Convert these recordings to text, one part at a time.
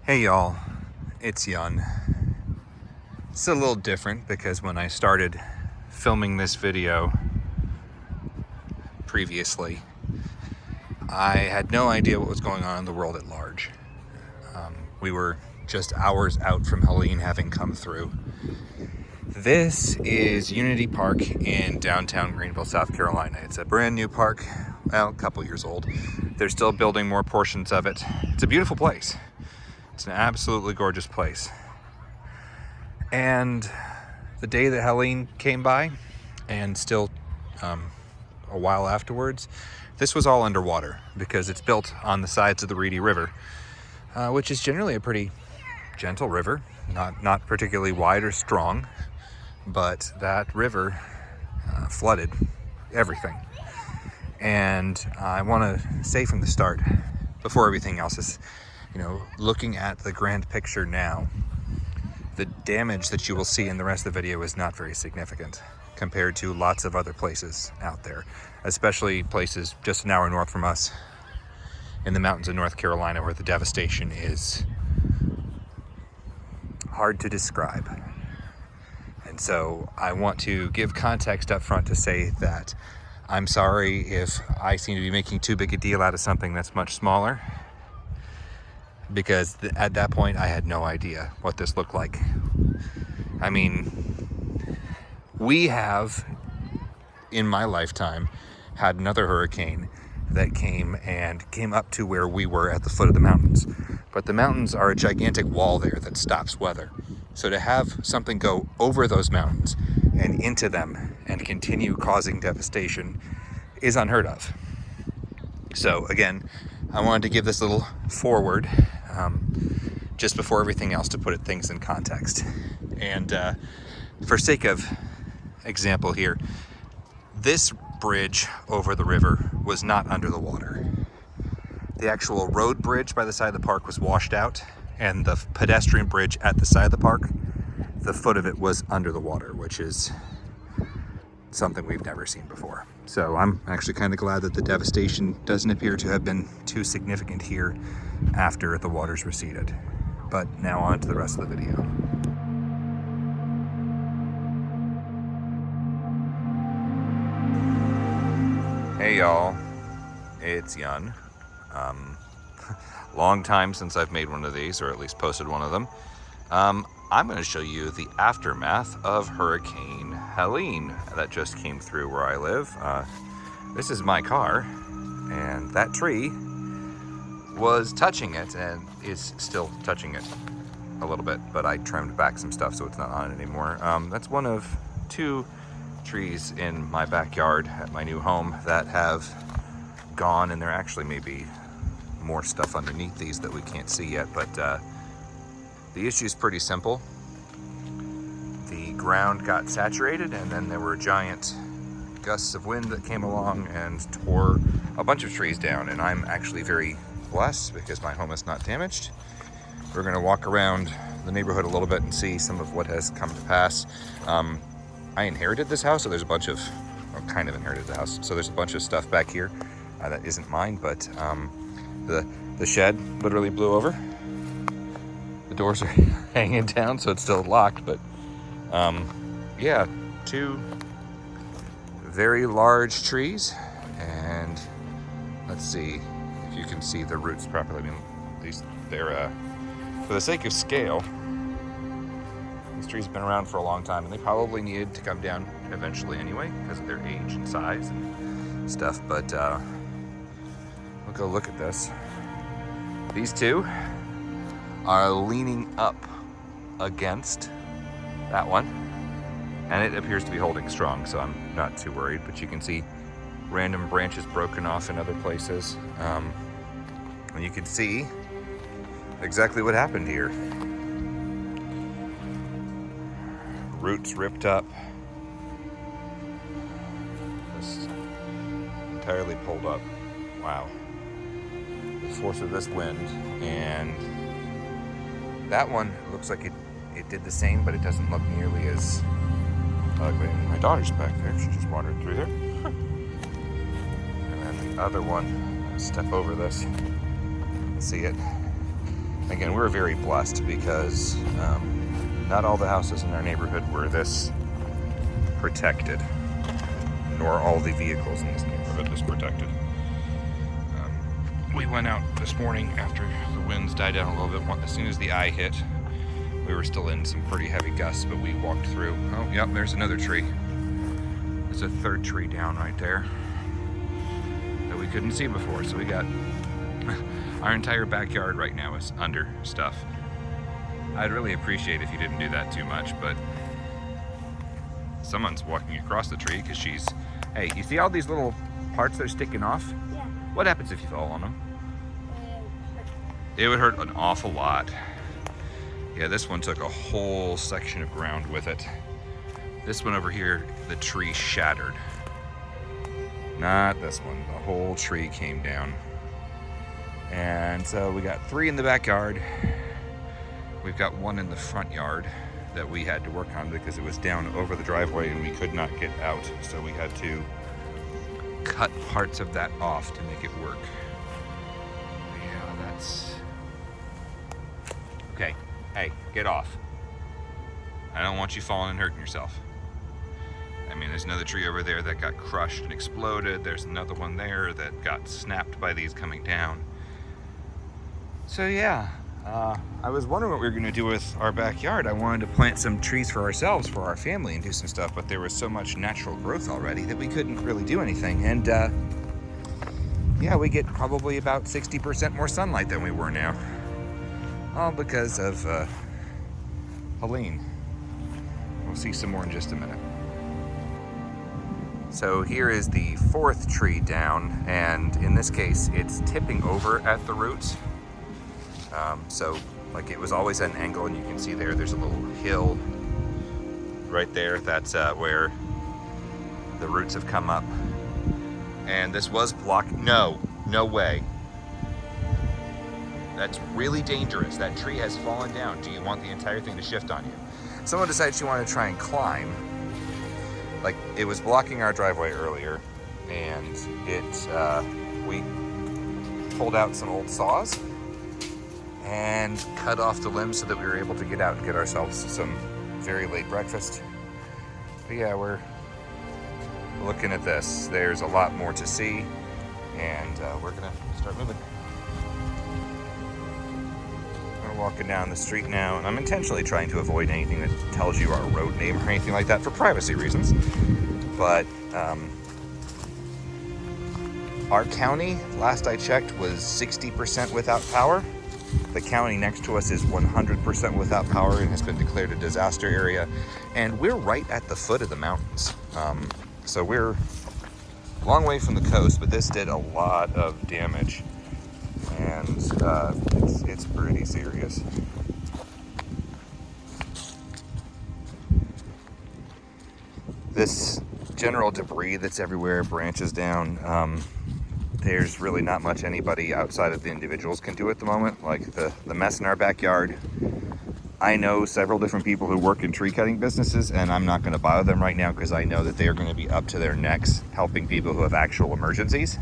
Hey y'all, it's Yun. It's a little different because when I started filming this video previously, I had no idea what was going on in the world at large. We were just hours out from Helene having come through. This is Unity Park in downtown Greenville, South Carolina. It's a brand new park, well, a couple years old. They're still building more portions of it. It's a beautiful place. It's an absolutely gorgeous place. And the day that Helene came by, and still a while afterwards, this was all underwater because it's built on the sides of the Reedy River, which is generally a pretty gentle river, not particularly wide or strong, but that river flooded everything. And I want to say from the start, before everything else, is, looking at the grand picture now, the damage that you will see in the rest of the video is not very significant compared to lots of other places out there, especially places just an hour north from us in the mountains of North Carolina, where the devastation is hard to describe. And so I want to give context up front to say that I'm sorry if I seem to be making too big a deal out of something that's much smaller, because at that point I had no idea what this looked like. I mean, we have, in my lifetime, had another hurricane that came up to where we were at the foot of the mountains. But the mountains are a gigantic wall there that stops weather. So to have something go over those mountains and into them and continue causing devastation is unheard of. So again, I wanted to give this little forward just before everything else to put things in context. And for sake of example here, this bridge over the river was not under the water. The actual road bridge by the side of the park was washed out, and the pedestrian bridge at the side of the park, the foot of it was under the water, which is something we've never seen before. So I'm actually kind of glad that the devastation doesn't appear to have been too significant here after the waters receded. But now on to the rest of the video. Hey y'all, it's Yun. Long time since I've made one of these, or at least posted one of them. I'm going to show you the aftermath of Hurricane Helene that just came through where I live. This is my car, and that tree was touching it and is still touching it a little bit, but I trimmed back some stuff so it's not on it anymore. That's one of two trees in my backyard at my new home that have gone, and there actually may be more stuff underneath these that we can't see yet, but the issue is pretty simple. The ground got saturated, and then there were giant gusts of wind that came along and tore a bunch of trees down, and I'm actually very blessed because my home is not damaged. We're going to walk around the neighborhood a little bit and see some of what has come to pass. I inherited this house, so there's a bunch of, kind of inherited the house, so there's a bunch of stuff back here that isn't mine, but the shed literally blew over. The doors are hanging down, so it's still locked, but yeah, two very large trees, and let's see if you can see the roots properly. I mean, they're for the sake of scale, these trees have been around for a long time, and they probably needed to come down eventually anyway because of their age and size and stuff, but we'll go look at this. These two are leaning up against that one, and it appears to be holding strong, so I'm not too worried, but you can see random branches broken off in other places, and you can see exactly what happened here. Roots ripped up, just entirely pulled up. Wow. The force of this wind, and that one looks like it did the same, but it doesn't look nearly as ugly. My daughter's back there, she just wandered through there. And then the other one, step over this, see it. Again, we're very blessed because not all the houses in our neighborhood were this protected, nor all the vehicles in this neighborhood this protected. We went out this morning after the winds died down a little bit. As soon as the eye hit, we were still in some pretty heavy gusts, but we walked through. Oh, yep, there's another tree. There's a third tree down right there that we couldn't see before. So we got our entire backyard right now is under stuff. I'd really appreciate if you didn't do that too much, but someone's walking across the tree because she's, hey, you see all these little parts that are sticking off? Yeah. What happens if you fall on them? It would hurt an awful lot. Yeah, this one took a whole section of ground with it. This one over here, the tree shattered. Not this one, the whole tree came down. And so we got 3 in the backyard. We've got 1 in the front yard that we had to work on because it was down over the driveway and we could not get out. So we had to cut parts of that off to make it work. Yeah, that's... Okay, hey, get off. I don't want you falling and hurting yourself. I mean, there's another tree over there that got crushed and exploded. There's another one there that got snapped by these coming down. So yeah, I was wondering what we were gonna do with our backyard. I wanted to plant some trees for ourselves, for our family, and do some stuff, but there was so much natural growth already that we couldn't really do anything. And yeah, we get probably about 60% more sunlight than we were now. All because of Helene. We'll see some more in just a minute. So here is the 4th tree down, and in this case, it's tipping over at the roots. So like it was always at an angle, and you can see there's a little hill right there. That's where the roots have come up. And this was blocked. No way. That's really dangerous. That tree has fallen down. Do you want the entire thing to shift on you? Someone decided she wanted to try and climb. Like, it was blocking our driveway earlier, and we pulled out some old saws and cut off the limbs so that we were able to get out and get ourselves some very late breakfast. But yeah, we're looking at this. There's a lot more to see, and we're gonna start moving. We're walking down the street now, and I'm intentionally trying to avoid anything that tells you our road name or anything like that for privacy reasons. But our county, last I checked, was 60% without power. The county next to us is 100% without power and has been declared a disaster area. And we're right at the foot of the mountains. So we're a long way from the coast, but this did a lot of damage. And it's pretty serious. This general debris that's everywhere, branches down, there's really not much anybody outside of the individuals can do at the moment. Like the mess in our backyard, I know several different people who work in tree cutting businesses, and I'm not going to bother them right now because I know that they are going to be up to their necks helping people who have actual emergencies.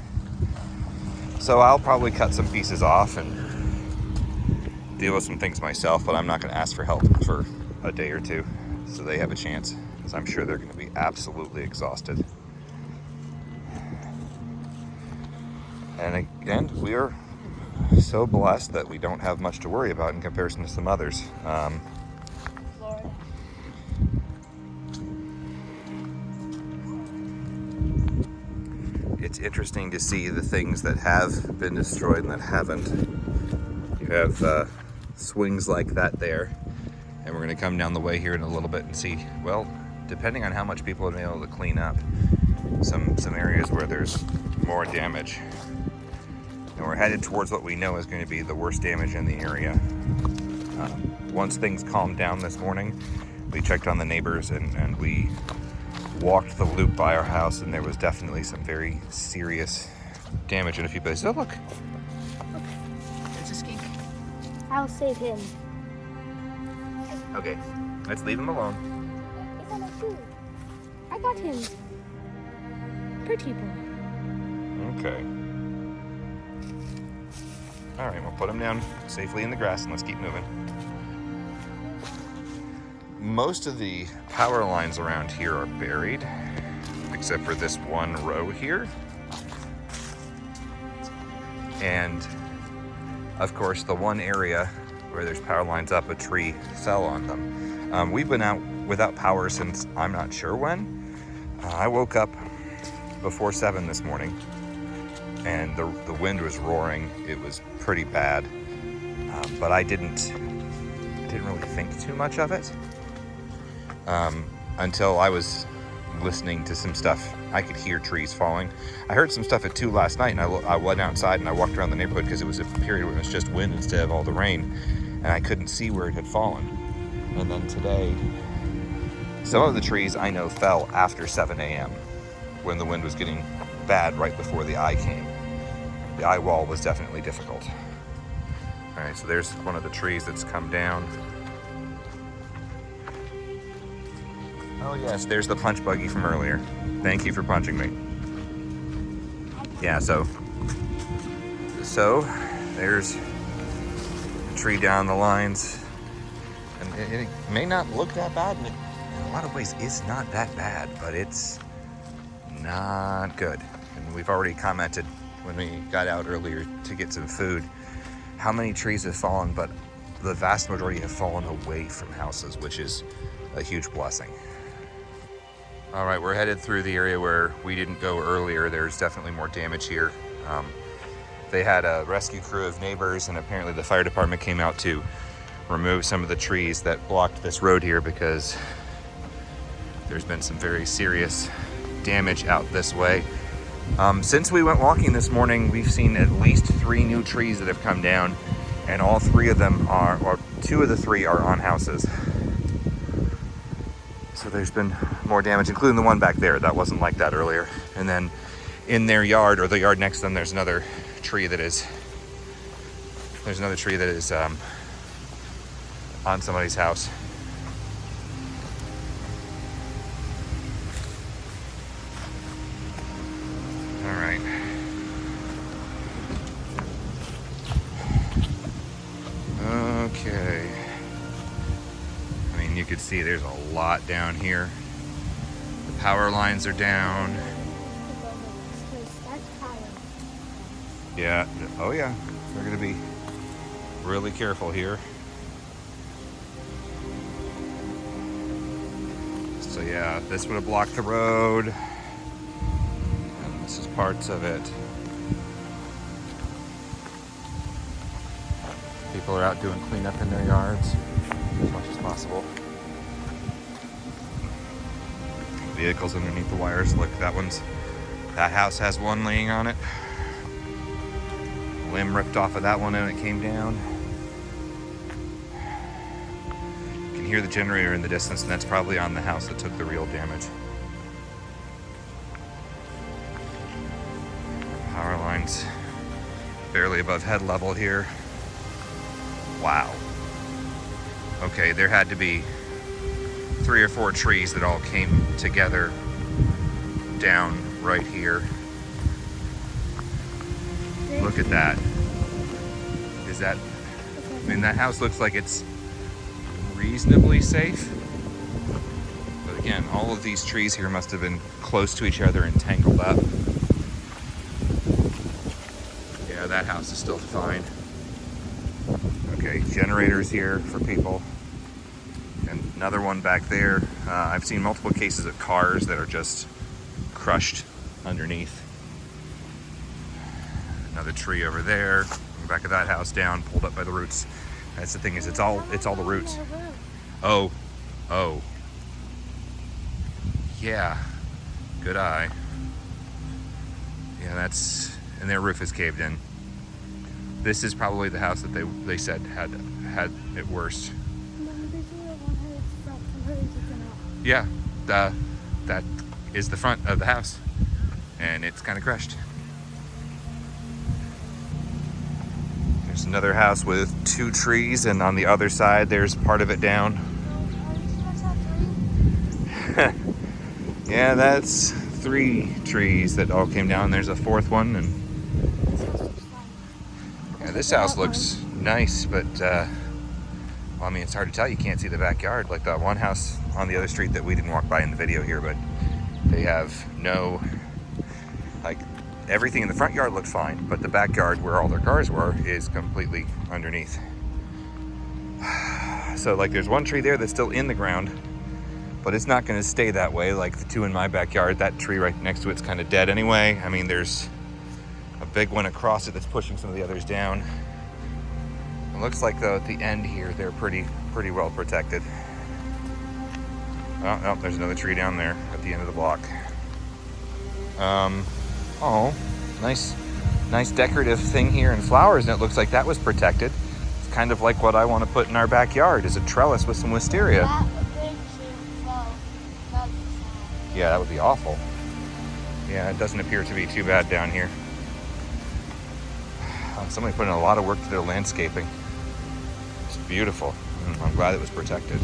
So I'll probably cut some pieces off and deal with some things myself, but I'm not going to ask for help for a day or two so they have a chance, because I'm sure they're going to be absolutely exhausted. And again, we are so blessed that we don't have much to worry about in comparison to some others. Florida. It's interesting to see the things that have been destroyed and that haven't. You have swings like that there, and we're going to come down the way here in a little bit and see, well, depending on how much people have been able to clean up, some areas where there's more damage. And we're headed towards what we know is going to be the worst damage in the area. Once things calmed down this morning, we checked on the neighbors and we walked the loop by our house, and there was definitely some very serious damage in a few places. Oh, look. Look. It's a skink. I'll save him. Okay, let's leave him alone. It's on my shoe. I got him. Pretty boy. Okay. All right, we'll put them down safely in the grass and let's keep moving. Most of the power lines around here are buried, except for this one row here. And of course, the one area where there's power lines up, a tree fell on them. We've been out without power since I'm not sure when. I woke up before 7 this morning and the wind was roaring. It was pretty bad, but I didn't really think too much of it until I was listening to some stuff. I could hear trees falling. I heard some stuff at 2 last night, and I went outside and I walked around the neighborhood because it was a period when it was just wind instead of all the rain, and I couldn't see where it had fallen. And then today, some of the trees I know fell after 7 a.m. when the wind was getting bad right before the eye came. The eye wall was definitely difficult. All right, so there's one of the trees that's come down. Oh yes, there's the punch buggy from earlier. Thank you for punching me. Yeah, so there's a tree down the lines. And it may not look that bad, and in a lot of ways it's not that bad, but it's not good. And we've already commented when we got out earlier to get some food how many trees have fallen, but the vast majority have fallen away from houses, which is a huge blessing. All right, we're headed through the area where we didn't go earlier. There's definitely more damage here. They had a rescue crew of neighbors, and apparently the fire department came out to remove some of the trees that blocked this road here because there's been some very serious damage out this way. Since we went walking this morning, we've seen at least 3 new trees that have come down, and all 3 of them are, or 2 of the 3 are on houses. So there's been more damage, including the one back there. That wasn't like that earlier. And then in their yard, or the yard next to them, there's another tree that is on somebody's house. All right. Okay. I mean, you could see there's a lot down here. The power lines are down. Yeah. Oh yeah. We're gonna be really careful here. So yeah, this would have blocked the road. And this is parts of it. People are out doing cleanup in their yards as much as possible. Vehicles underneath the wires. Look, that house has one laying on it. Limb ripped off of that one and it came down. You can hear the generator in the distance, and that's probably on the house that took the real damage. Power lines barely above head level here. Wow. Okay, there had to be 3 or 4 trees that all came together down right here. Look at that. Is that, I mean, that house looks like it's reasonably safe. But again, all of these trees here must have been close to each other and tangled up. Yeah, that house is still fine. Okay, generators here for people. And another one back there. I've seen multiple cases of cars that are just crushed underneath. Another tree over there. In the back of that house down, pulled up by the roots. That's the thing, is it's all the roots. Oh. Yeah. Good eye. Yeah, and their roof is caved in. This is probably the house that they said had it worse. Yeah, that is the front of the house, and it's kind of crushed. There's another house with 2 trees, and on the other side, there's part of it down. Yeah, that's 3 trees that all came down. There's a 4th one, and yeah, This house looks nice, but well, I mean, it's hard to tell. You can't see the backyard. Like that one house on the other street that we didn't walk by in the video here, but they have no, like, everything in the front yard looks fine, but the backyard where all their cars were is completely underneath. So like there's one tree there that's still in the ground, but it's not going to stay that way. Like the two in my backyard, that tree right next to it's kind of dead anyway. I mean, there's a big one across it that's pushing some of the others down. It looks like though at the end here they're pretty well protected. Oh, there's another tree down there at the end of the block. Oh, nice decorative thing here in flowers, and it looks like that was protected. It's kind of like what I want to put in our backyard, is a trellis with some wisteria. Yeah, that would be awful. Yeah, it doesn't appear to be too bad down here. Somebody put in a lot of work to their landscaping. It's beautiful. I'm glad it was protected.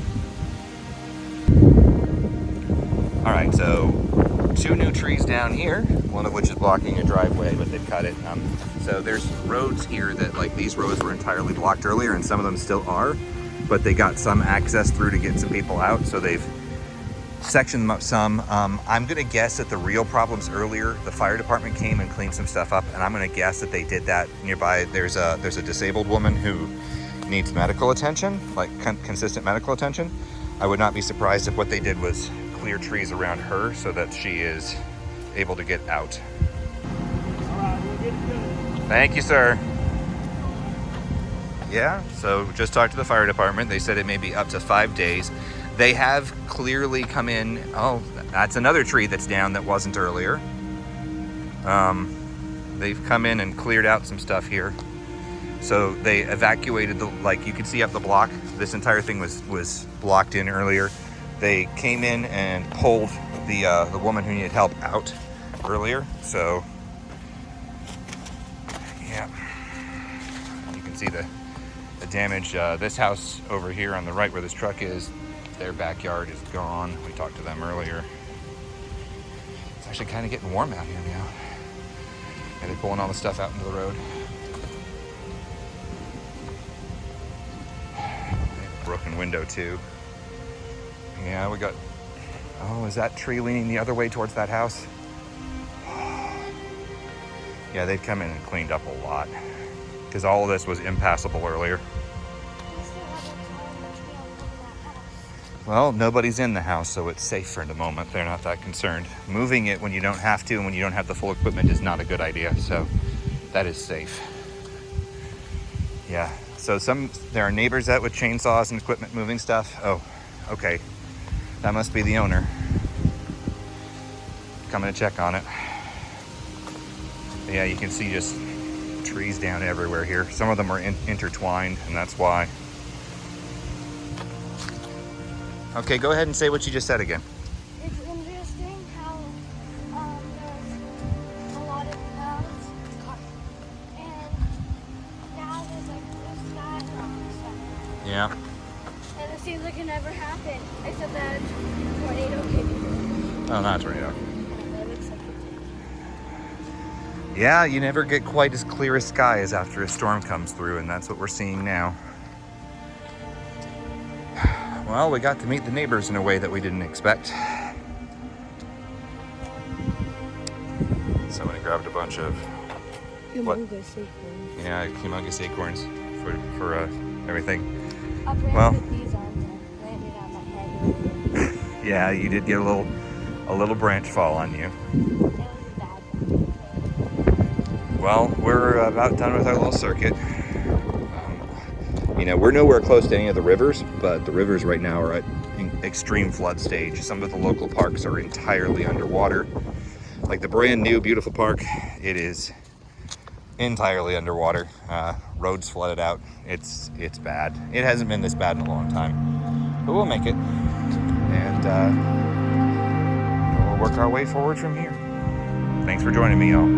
All right, so 2 new trees down here, one of which is blocking a driveway, but they've cut it. So there's roads here that, like, these roads were entirely blocked earlier, and some of them still are, but they got some access through to get some people out, so they've sectioned them up some. I'm gonna guess that the real problems earlier, the fire department came and cleaned some stuff up, and I'm gonna guess that they did that nearby. There's a disabled woman who needs medical attention, like consistent medical attention. I would not be surprised if what they did was clear trees around her so that she is able to get out. All right, we'll get it done. Thank you, sir. Yeah, so just talked to the fire department. They said it may be up to 5 days. They have clearly come in. Oh, that's another tree that's down that wasn't earlier. They've come in and cleared out some stuff here. So they evacuated the, like you could see up the block, this entire thing was blocked in earlier. They came in and pulled the woman who needed help out earlier. So yeah, you can see the damage. This house over here on the right where this truck is, their backyard is gone. We talked to them earlier. It's actually kind of getting warm out here now. And they're pulling all the stuff out into the road. Broken window too. Yeah, we got, oh, is that tree leaning the other way towards that house? Yeah, they've come in and cleaned up a lot because all of this was impassable earlier. Well, nobody's in the house, so it's safe for the moment. They're not that concerned. Moving it when you don't have to and when you don't have the full equipment is not a good idea, so that is safe. Yeah, so there are neighbors out with chainsaws and equipment moving stuff. Oh, okay. That must be the owner coming to check on it. Yeah, you can see just trees down everywhere here. Some of them are intertwined, and that's why. Okay, go ahead and say what you just said again. It's interesting how there's a lot of clouds, and now there's like blue skies around the sun. Yeah. And it seems like it never happened, except that a tornado came. Oh, not a tornado. That looks like it. Yeah, you never get quite as clear a sky as after a storm comes through, and that's what we're seeing now. Well, we got to meet the neighbors in a way that we didn't expect. Somebody grabbed a bunch of Humongous acorns. yeah, humongous acorns for everything. I'll bring Well. these on and landed on my head. Yeah, you did get a little branch fall on you. It was a bad one. Well, we're about done with our little circuit. You know, we're nowhere close to any of the rivers, but the rivers right now are at extreme flood stage. Some of the local parks are entirely underwater. Like the brand new beautiful park, it is entirely underwater. Roads flooded out. It's bad. It hasn't been this bad in a long time, but we'll make it, and we'll work our way forward from here. Thanks for joining me, y'all.